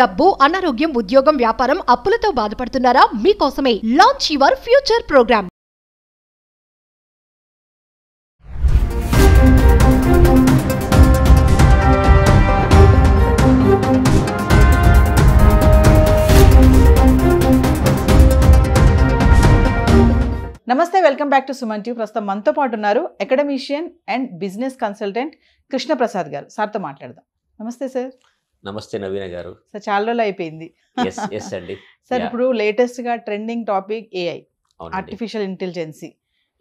డబ్బు, అనారోగ్యం, ఉద్యోగం, వ్యాపారం, అప్పులతో బాధపడుతున్నారా? మీకోసమే లాంచ్ యువర్ ఫ్యూచర్ ప్రోగ్రామ్. నమస్తే, welcome back to Suman TV. ప్రస్తుతం మనతో పాటు ఉన్నారు academician and business consultant Krishna Prasad గారు. సార్తో మాట్లాడదాం. నమస్తే సార్. నమస్తే నవీన గారు. సార్, చాలా రోజులు అయిపోయింది అండి. సార్, ఇప్పుడు లేటెస్ట్ గా trending topic AI, artificial intelligence.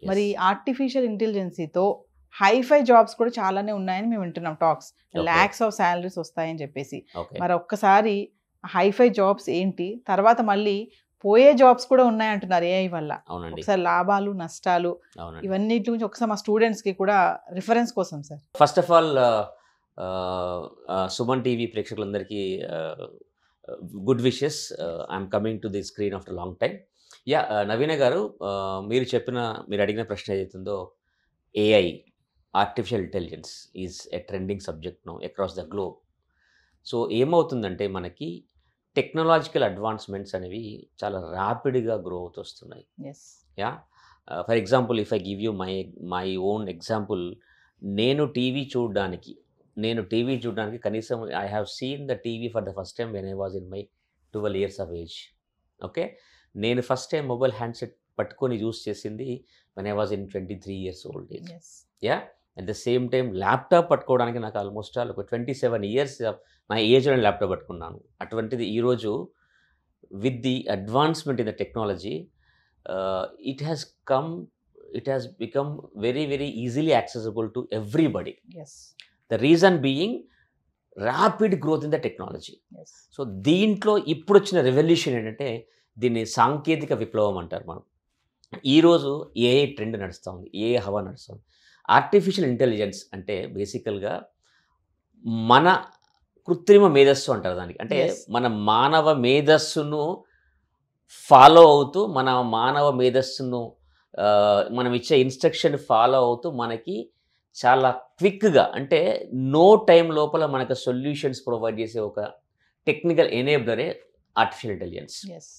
మరి ఆర్టిఫిషియల్ ఇంటెలిజెన్సీతో హైఫై జాబ్స్ కూడా చాలానే ఉన్నాయని మేము వింటున్నాం. టాక్స్ లాక్స్ ఆఫ్ శాలరీస్ వస్తాయని చెప్పేసి. మరి ఒక్కసారి హైఫై జాబ్స్ ఏంటి, తర్వాత మళ్ళీ పోయే జాబ్స్ కూడా ఉన్నాయంటున్నారు ఏఐ వల్ల. ఒకసారి లాభాలు, నష్టాలు, ఇవన్నీ గురించి ఒకసారి మా స్టూడెంట్స్ కి కూడా రిఫరెన్స్ కోసం sir. First of all Suman TV ప్రేక్షకులందరికీ good wishes. I'm coming to the screen after long time. Naveena garu, మీరు అడిగిన ప్రశ్న ఏదైతుందో, AI, artificial intelligence is a trending subject now across the globe. So ఏమవుతుందంటే, మనకి టెక్నాలజికల్ అడ్వాన్స్మెంట్స్ అనేవి చాలా ర్యాపిడ్గా గ్రో అవుతూ వస్తున్నాయి. For example, if I give you my own example, నేను టీవీ చూడడానికి కనీసం I have seen the TV for the first time when I was in my 12 years of age. Okay, నేను first time mobile handset పట్టుకొని use చేసింది when I was in 23 years old age. At the same time laptop పట్టుకోవడానికి నాకు almost ఒక 27 years నా ఏజ్లో నేను laptop పట్టుకున్నాను. అటువంటిది ఈరోజు with the advancement in the technology, it has become very very easily accessible to everybody. The reason being rapid growth in the technology. So దీంట్లో ఇప్పుడు వచ్చిన రెవల్యూషన్ ఏంటంటే, దీన్ని సాంకేతిక విప్లవం అంటారు. మనం ఈరోజు ఏఐ ట్రెండ్ నడుస్తూ ఉంది, ఏఐ హవా నడుస్తుంది. ఆర్టిఫిషియల్ ఇంటెలిజెన్స్ అంటే బేసికల్గా మన కృత్రిమ మేధస్సు అంటారు దానికి. అంటే మన మానవ మేధస్సును ఫాలో అవుతూ, మన మానవ మేధస్సును మనం ఇచ్చే ఇన్స్ట్రక్షన్ ఫాలో అవుతూ మనకి చాలా క్విక్గా, అంటే నో టైం లోపల మనకు సొల్యూషన్స్ ప్రొవైడ్ చేసే ఒక టెక్నికల్ ఎనేబులరే ఆర్టిఫిషియల్ ఇంటెలిజెన్స్.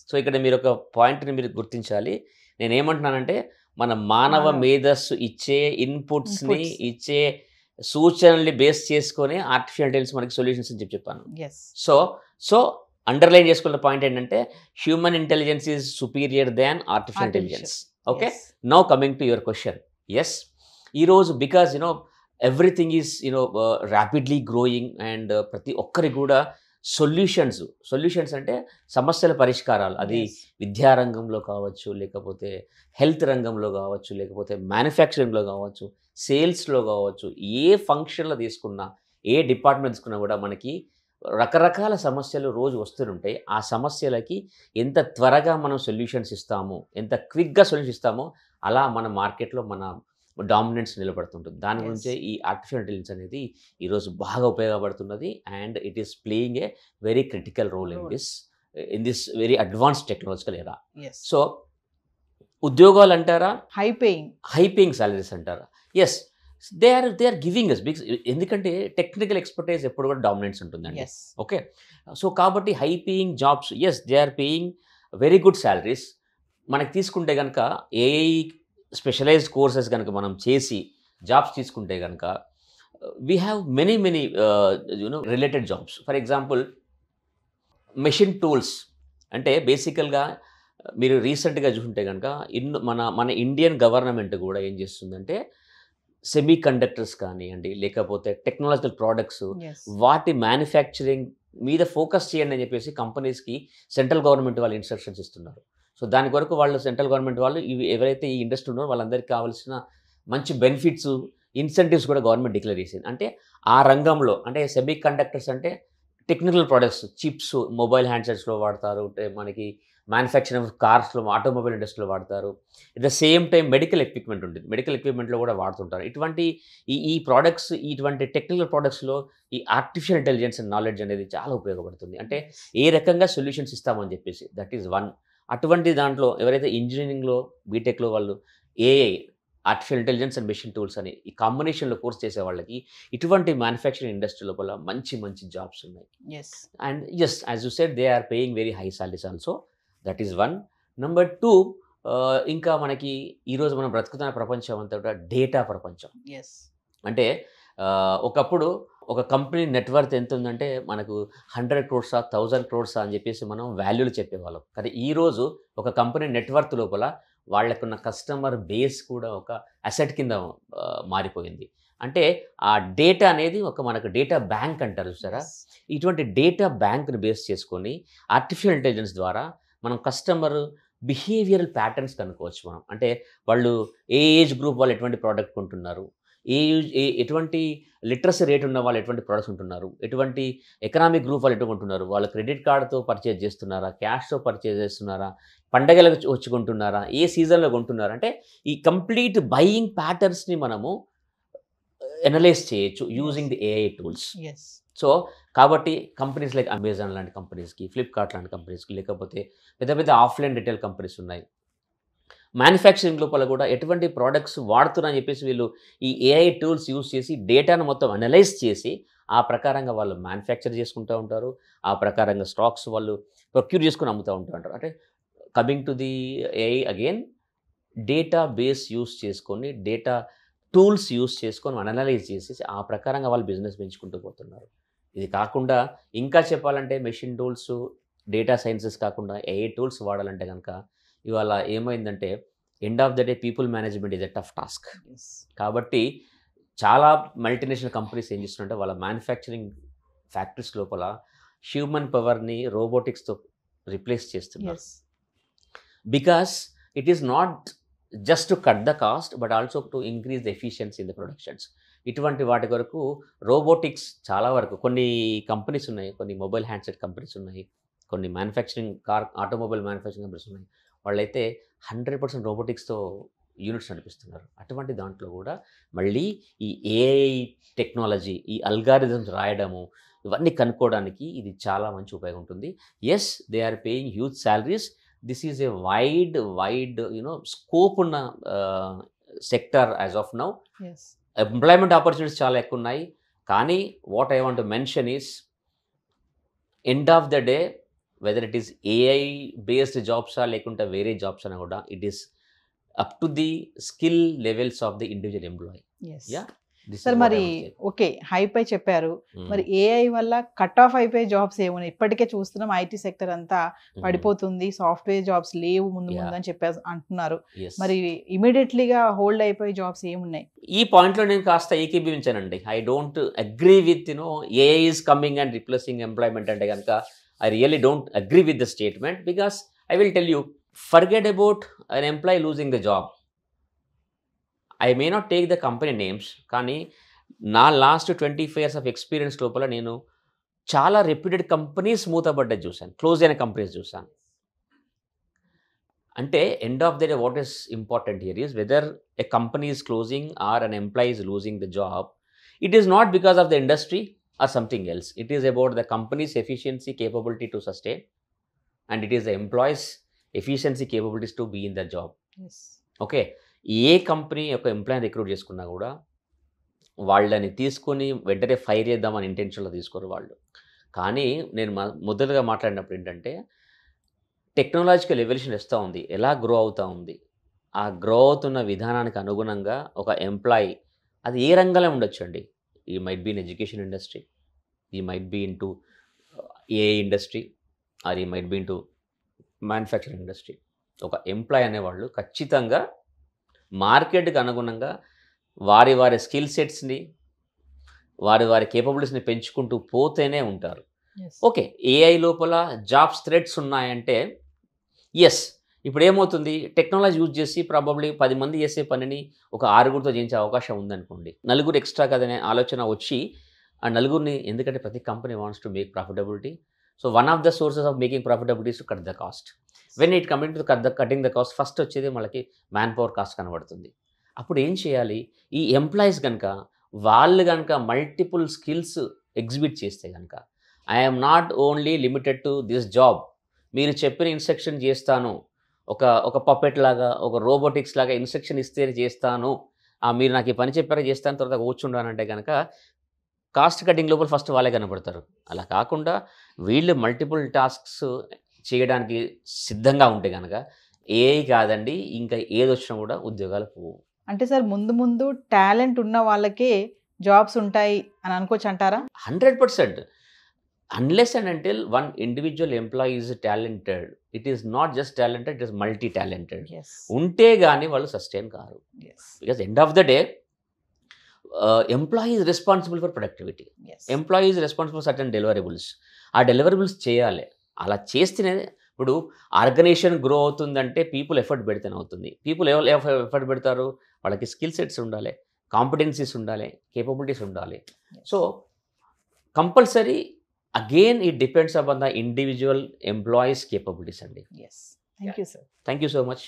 సో ఇక్కడ మీరు ఒక పాయింట్ని మీరు గుర్తించాలి. నేనేమంటున్నానంటే, మన మానవ మేధస్సు ఇచ్చే ఇన్పుట్స్ని, ఇచ్చే సూచనల్ని బేస్ చేసుకొని ఆర్టిఫిషియల్ ఇంటెలిజెన్స్ మనకి సొల్యూషన్స్ అని చెప్పాను. సో అండర్లైన్ చేసుకున్న పాయింట్ ఏంటంటే, human intelligence is superior than artificial intelligence. Okay, now coming to your question. Yes, ఈరోజు because everything is rapidly growing, and ప్రతి ఒక్కరికి కూడా సొల్యూషన్స్ అంటే సమస్యల పరిష్కారాలు. అది విద్యారంగంలో కావచ్చు, లేకపోతే హెల్త్ రంగంలో కావచ్చు, లేకపోతే మ్యానుఫ్యాక్చరింగ్లో కావచ్చు, సేల్స్లో కావచ్చు, ఏ ఫంక్షన్లో తీసుకున్నా, ఏ డిపార్ట్మెంట్ తీసుకున్నా కూడా మనకి రకరకాల సమస్యలు రోజు వస్తుంటాయి. ఆ సమస్యలకి ఎంత త్వరగా మనం సొల్యూషన్స్ ఇస్తామో, ఎంత క్విక్గా సొల్యూషన్ ఇస్తామో, అలా మన మార్కెట్లో మన డామినెన్స్ నిలబడుతుంటుంది. దాని గురించే ఈ ఆర్టిఫిషియల్ ఇంటెలిజెన్స్ అనేది ఈరోజు బాగా ఉపయోగపడుతున్నది. And it is playing a very critical role in this very advanced technological era. So ఉద్యోగాలు అంటారా, హై పేయింగ్ సాలరీస్ అంటారా? Yes, they are giving us because, ఎందుకంటే టెక్నికల్ ఎక్స్పర్టైజ్ ఎప్పుడు కూడా డామినెన్స్ ఉంటుందండి. ఓకే, సో కాబట్టి high paying jobs, yes, they are paying very good salaries. మనకి తీసుకుంటే కనుక ఏఐ స్పెషలైజ్డ్ కోర్సెస్ కనుక మనం చేసి జాబ్స్ తీసుకుంటే కనుక, we have many related jobs. For example, machine tools అంటే బేసికల్గా మీరు రీసెంట్గా చూసుకుంటే కనుక మన ఇండియన్ గవర్నమెంట్ కూడా ఏం చేస్తుందంటే, సెమీ కండక్టర్స్ కానివ్వండి, లేకపోతే టెక్నాలజికల్ ప్రోడక్ట్స్, వాటి మ్యానుఫ్యాక్చరింగ్ మీద ఫోకస్ చేయండి అని చెప్పేసి కంపెనీస్కి సెంట్రల్ గవర్నమెంట్ వాళ్ళు ఇన్స్ట్రక్షన్స్ ఇస్తున్నారు. సో దాని కొరకు వాళ్ళు, సెంట్రల్ గవర్నమెంట్ వాళ్ళు, ఇవి ఎవరైతే ఈ ఇండస్ట్రీ ఉన్నారో వాళ్ళందరికీ కావాల్సిన మంచి బెనిఫిట్స్, ఇన్సెంటివ్స్ కూడా గవర్నమెంట్ డిక్లేర్ చేసింది. అంటే ఆ రంగంలో, అంటే సెమీ కండక్టర్స్ అంటే టెక్నికల్ ప్రోడక్ట్స్, చిప్స్, మొబైల్ హ్యాండ్సెట్స్లో వాడతారు, మనకి మ్యానుఫ్యాక్చరింగ్ కార్స్లో, ఆటోమొబైల్ ఇండస్ట్రీలో వాడతారు. At the same time medical equipment ఉంటుంది, మెడికల్ ఎక్విప్మెంట్లో కూడా వాడుతుంటారు. ఇటువంటి ఈ ప్రోడక్ట్స్, ఇటువంటి టెక్నికల్ ప్రోడక్ట్స్లో ఈ ఆర్టిఫిషియల్ ఇంటెలిజెన్స్ అండ్ నాలెడ్జ్ అనేది చాలా ఉపయోగపడుతుంది. అంటే ఏ రకంగా సొల్యూషన్స్ ఇస్తామని చెప్పేసి, దట్ ఈస్ వన్. అటువంటి దాంట్లో ఎవరైతే ఇంజనీరింగ్లో, బీటెక్లో వాళ్ళు AI artificial intelligence and machine tools అని ఈ కాంబినేషన్లో కోర్స్ చేసే వాళ్ళకి ఇటువంటి మ్యానుఫ్యాక్చరింగ్ ఇండస్ట్రీ లోపల మంచి మంచి జాబ్స్ ఉన్నాయి. Yes and yes as you said they are paying very high salaries also. That is one. Number 2, ఇంకా మనకి ఈరోజు మనం బ్రతుకుతున్న ప్రపంచం అంతా కూడా డేటా ప్రపంచం. ఎస్ అంటే ఒకప్పుడు ఒక కంపెనీ నెట్వర్త్ ఎంత ఉందంటే మనకు 100 crores 1000 crores అని చెప్పేసి మనం వాల్యూలు చెప్పేవాళ్ళం. కానీ ఈరోజు ఒక కంపెనీ నెట్వర్త్ లోపల వాళ్ళకున్న కస్టమర్ బేస్ కూడా ఒక అసెట్ కింద మారిపోయింది. అంటే ఆ డేటా అనేది ఒక మనకు డేటా బ్యాంక్ అంటారు చూసారా, ఇటువంటి డేటా బ్యాంక్ని బేస్ చేసుకొని ఆర్టిఫిషియల్ ఇంటెలిజెన్స్ ద్వారా మనం కస్టమర్ బిహేవియరల్ ప్యాటర్న్స్ కనుక్కోవచ్చు మనం. అంటే వాళ్ళు ఏ ఏజ్ గ్రూప్ వాళ్ళు ఎటువంటి ప్రోడక్ట్ కొంటున్నారు, ఎటువంటి లిటరసీ రేట్ ఉన్న వాళ్ళు ఎటువంటి ప్రోడక్ట్స్ ఉంటున్నారు, ఎటువంటి ఎకనామిక్ గ్రూప్ వాళ్ళు ఎటువంటి కొంటున్నారు, వాళ్ళు క్రెడిట్ కార్డుతో పర్చేజ్ చేస్తున్నారా, క్యాష్తో పర్చేజ్ చేస్తున్నారా, పండగలకు వచ్చి కొంటున్నారా, ఏ సీజన్లో కొంటున్నారా, అంటే ఈ కంప్లీట్ బయింగ్ ప్యాటర్న్స్ని మనము ఎనలైజ్ చేయొచ్చు using the AI tools. Yes so కాబట్టి కంపెనీస్ లైక్ అమెజాన్ లాంటి కంపెనీస్కి, ఫ్లిప్కార్ట్ లాంటి కంపెనీస్కి, లేకపోతే పెద్ద పెద్ద ఆఫ్లైన్ రిటైల్ కంపెనీస్ ఉన్నాయి, మ్యానుఫ్యాక్చరింగ్ లోపల కూడా ఎటువంటి ప్రోడక్ట్స్ వాడుతున్నారని చెప్పేసి వీళ్ళు ఈ ఏఐ టూల్స్ యూస్ చేసి డేటాను మొత్తం అనలైజ్ చేసి ఆ ప్రకారంగా వాళ్ళు మ్యానుఫ్యాక్చర్ చేసుకుంటూ ఉంటారు. ఆ ప్రకారంగా స్టాక్స్ వాళ్ళు ప్రొక్యూర్ చేసుకుని అమ్ముతూ ఉంటారు. అంటే coming to the AI again, data base use చేసుకొని డేటా టూల్స్ యూస్ చేసుకొని అనలైజ్ చేసేసి ఆ ప్రకారంగా వాళ్ళు బిజినెస్ పెంచుకుంటూ పోతున్నారు. ఇది కాకుండా ఇంకా చెప్పాలంటే మెషిన్ టూల్స్, డేటా సైన్సెస్ కాకుండా ఏఐ టూల్స్ వాడాలంటే కనుక ఇవాళ ఏమైందంటే end of the day people management is a tough task. కాబట్టి చాలా మల్టీనేషనల్ కంపెనీస్ ఏం చేస్తున్నారంటే వాళ్ళ మ్యానుఫ్యాక్చరింగ్ ఫ్యాక్టరీస్ లోపల హ్యూమన్ పవర్ని రోబోటిక్స్తో రిప్లేస్ చేస్తున్నారు. Because it is not just to cut the cost but also to increase the efficiency in the productions. ఇటువంటి వాటి వరకు రోబోటిక్స్ చాలా వరకు కొన్ని కంపెనీస్ ఉన్నాయి, కొన్ని మొబైల్ హ్యాండ్సెట్ కంపెనీస్ ఉన్నాయి, కొన్ని మ్యానుఫ్యాక్చరింగ్ ఆటోమొబైల్ మ్యానుఫ్యాక్చరింగ్ కంపెనీస్ ఉన్నాయి. వాళ్ళైతే 100% రోబోటిక్స్తో యూనిట్స్ నడిపిస్తున్నారు. అటువంటి దాంట్లో కూడా మళ్ళీ ఈ ఏఐ టెక్నాలజీ, ఈ అల్గారిథమ్స్ రాయడము, ఇవన్నీ కనుక్కోవడానికి ఇది చాలా మంచి ఉపయోగం ఉంటుంది. Yes, they are paying huge salaries. This is a wide scope ఉన్న sector as of now. Employment opportunities చాలా ఎక్కువ ఉన్నాయి. కానీ what I want to mention is end of the day whether it is AI based జాబ్సా లేకుంటే వేరే jobs అన్నా కూడా it is up to the skill levels of the individual employee. Sir మరి ఓకే, హైపై చెప్పారు. మరి ఏఐ వల్ల కట్ ఆఫ్ అయిపోయే జాబ్స్ ఏమున్నాయి? ఇప్పటికే చూస్తున్నాం ఐటీ సెక్టర్ అంతా పడిపోతుంది, సాఫ్ట్వేర్ జాబ్స్ లేవు ముందు అని చెప్పి అంటున్నారు. మరి ఇమీడియట్లీగా హోల్డ్ అయిపోయే జాబ్స్ ఏమున్నాయి? ఈ పాయింట్లో నేను కాస్త ఏకీభవించానండి. I don't agree with AI is coming and replacing employment అంటే కనుక I really don't agree with the statement, because I will tell you, forget about an employee losing the job. I may not take the company names, కానీ నా last 25 years of experience లోపల నేను చాలా reputed companies మూతపడ్డది చూశాను, close అయిన companies చూశాను. అంటే end of the day what is important here is whether a company is closing or an employee is losing the job. It is not because of the industry or something else. It is about the company's efficiency, capability to sustain, and it is the employees' efficiency, capabilities to be in the job. Yes. Okay. A company ఒక ఎంప్లాయీని recruit చేసుకున్నా కూడా వాళ్ళని తీసుకొని వెంటనే fire చేద్దామని ఇంటెన్షన్లో తీసుకోరు వాళ్ళు. కానీ నేను మొదలుగా మాట్లాడినప్పుడు ఏంటంటే టెక్నాలజికల్ ఎవల్యూషన్ వస్తూ ఉంది, ఎలా గ్రో అవుతూ ఉంది, ఆ గ్రో అవుతున్న విధానానికి అనుగుణంగా ఒక ఎంప్లాయీ అది ఏ రంగంలో ఉండొచ్చు అండి. You might be in education industry, you might be into AI industry, or you might be into manufacturing industry. ఒక ఎంప్లాయ్ అనేవాళ్ళు ఖచ్చితంగా మార్కెట్కి అనుగుణంగా వారి వారి స్కిల్ సెట్స్ని, వారి వారి కేపబిలిటీస్ని పెంచుకుంటూ పోతేనే ఉంటారు. ఓకే, ఏఐ లోపల జాబ్స్ థ్రెడ్స్ ఉన్నాయంటే ఎస్. ఇప్పుడు ఏమవుతుంది, టెక్నాలజీ యూజ్ చేసి ప్రాబబ్లీ 10 మంది చేసే పనిని ఒక 6గురితో చేయించే అవకాశం ఉందనుకోండి. 4 ఎక్స్ట్రా కదనే ఆలోచన వచ్చి ఆ 4గురిని, ఎందుకంటే ప్రతి company wants to make profitability. So one of the sources of making profitability to cut the cost. When it coming to cutting the cost, first వచ్చేది మనకి మ్యాన్ పవర్ కాస్ట్ కనబడుతుంది. అప్పుడు ఏం చేయాలి, ఈ ఎంప్లాయీస్ కనుక వాళ్ళు కనుక మల్టిపుల్ స్కిల్స్ ఎగ్జిబిట్ చేస్తే కనుక, I'm not only limited to this job, మీరు చెప్పిన ఇన్స్ట్రక్షన్ చేస్తాను, ఒక పప్పెట్ లాగా, ఒక రోబోటిక్స్ లాగా ఇన్స్ట్రక్షన్ ఇస్తే చేస్తాను, మీరు నాకు ఈ పని చెప్పారో చేస్తాను, తర్వాత కూర్చుండానంటే కనుక కాస్ట్ కటింగ్ లోపల ఫస్ట్ వాళ్ళే కనపడతారు. అలా కాకుండా వీళ్ళు మల్టిపుల్ టాస్క్స్ చేయడానికి సిద్ధంగా ఉంటే కనుక ఏఐ కాదండి, ఇంకా ఏది వచ్చినా కూడా ఉద్యోగాలు పోవు. అంటే సార్ ముందు ముందు టాలెంట్ ఉన్న వాళ్ళకే జాబ్స్ ఉంటాయి అని అనుకోవచ్చు అంటారా? 100%. Unless and until one individual employee is talented, it is not just talented, it is multi talented. ఉంటే కానీ వాళ్ళు sustain car. Because end of the day employee is responsible for productivity, employee is responsible for certain deliverables. ఆ deliverables చేయాలి. అలా చేస్తేనే ఇప్పుడు organisation grow అవుతుందంటే people effort పెడితేనే అవుతుంది. పీపుల్ ఎఫర్ట్ పెడతారు, వాళ్ళకి స్కిల్ సెట్స్ ఉండాలి, కాంపిటెన్సీస్ ఉండాలి, కేపబిలిటీస్ ఉండాలి. So compulsory again it depends upon the individual employees capabilities అండి. Thank you sir. Thank you so much.